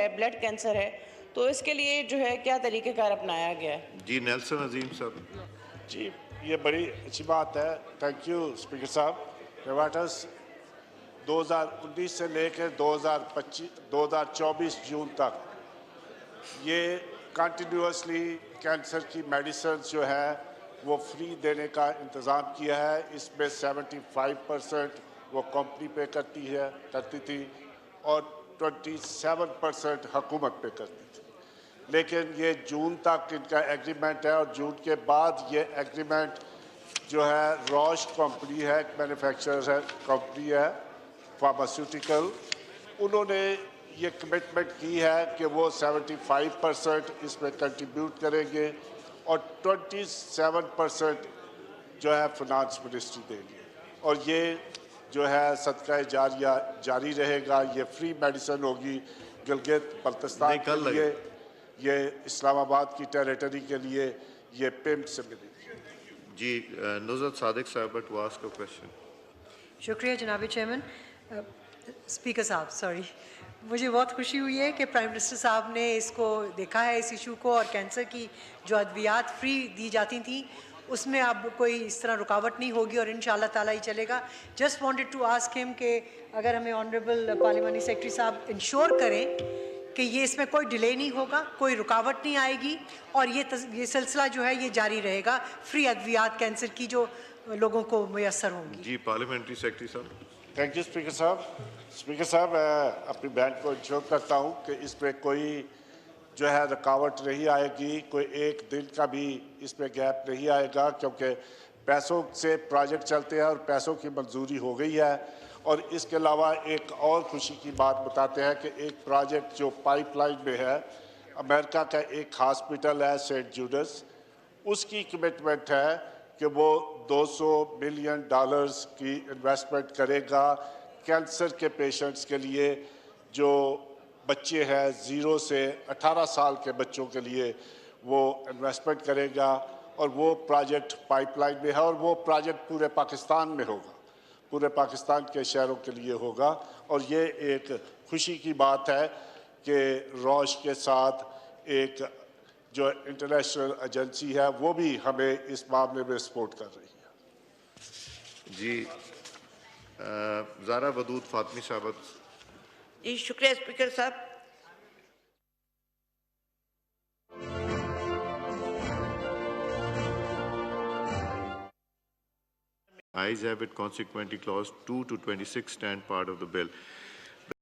है blood cancer है, तो इसके लिए जो है क्या तरीक़ेकार अपनाया गया है? जी नेल्सन अजीम साहब। जी, ये बड़ी अच्छी बात है। थैंक यू स्पीकर साहब। नोवार्टिस 2019 से लेकर 2024 जून तक ये कंटिन्यूसली कैंसर की मेडिसिन जो है वो फ्री देने का इंतज़ाम किया है। इसमें 75% वो कंपनी पे करती थी और 27% हुकूमत पे करती थी। लेकिन ये जून तक इनका एग्रीमेंट है और जून के बाद ये एग्रीमेंट जो है रॉश कंपनी है, मैन्युफैक्चरर है, कंपनी है फार्मास्यूटिकल, उन्होंने ये कमिटमेंट की है कि वो 75% इसमें कंट्रीब्यूट करेंगे और 27% जो है फिनांस मिनिस्ट्री देंगे और ये जो है सदका जारिया जारी रहेगा। ये फ्री मेडिसिन होगी गिलगित बल्तिस्तान के लिए, ये इस्लामाबाद की टेरिटरी के लिए, ये पिम्प से मिलेगी। जी नुज़रत सादिक साहब टू आस्क अ क्वेश्चन। शुक्रिया जनाब चेयरमैन। स्पीकर साहब सॉरी, मुझे बहुत खुशी हुई है कि प्राइम मिनिस्टर साहब ने इसको देखा है, इस इशू को, और कैंसर की जो अद्वियात फ्री दी जाती थी उसमें अब कोई इस तरह रुकावट नहीं होगी और इंशाअल्लाह ताला ही चलेगा। Just wanted to ask him कि अगर हमें ऑनरेबल पार्लियामानी सेक्रेटरी साहब इंश्योर करें कि ये इसमें कोई डिले नहीं होगा, कोई रुकावट नहीं आएगी और ये सिलसिला जो है ये जारी रहेगा, फ्री अद्वियात कैंसर की जो लोगों को मुयसर होंगी। जी पार्लियामेंट्री सेक्रेटरी साहब। थैंक यू स्पीकर साहब। स्पीकर साहब, मैं अपनी बैंक को इंश्योर करता हूँ कि इसमें कोई जो है रुकावट नहीं आएगी, कोई एक दिन का भी इसमें गैप नहीं आएगा, क्योंकि पैसों से प्रोजेक्ट चलते हैं और पैसों की मंजूरी हो गई है। और इसके अलावा एक और खुशी की बात बताते हैं कि एक प्रोजेक्ट जो पाइपलाइन में है, अमेरिका का एक हॉस्पिटल है सेंट जूडस, उसकी कमिटमेंट है कि वो $200 मिलियन की इन्वेस्टमेंट करेगा कैंसर के पेशेंट्स के लिए, जो बच्चे हैं 0 से 18 साल के बच्चों के लिए वो इन्वेस्टमेंट करेगा और वो प्रोजेक्ट पाइपलाइन में है और वो प्रोजेक्ट पूरे पाकिस्तान में होगा, पूरे पाकिस्तान के शहरों के लिए होगा। और ये एक खुशी की बात है कि रॉश के साथ एक जो इंटरनेशनल एजेंसी है वो भी हमें इस मामले में सपोर्ट कर रही है। जी ज़ारा वदूद फातमी साहब। जी शुक्रिया स्पीकर साहब। Ayes have it, consequently clause 2 to 26 stand part of the bill.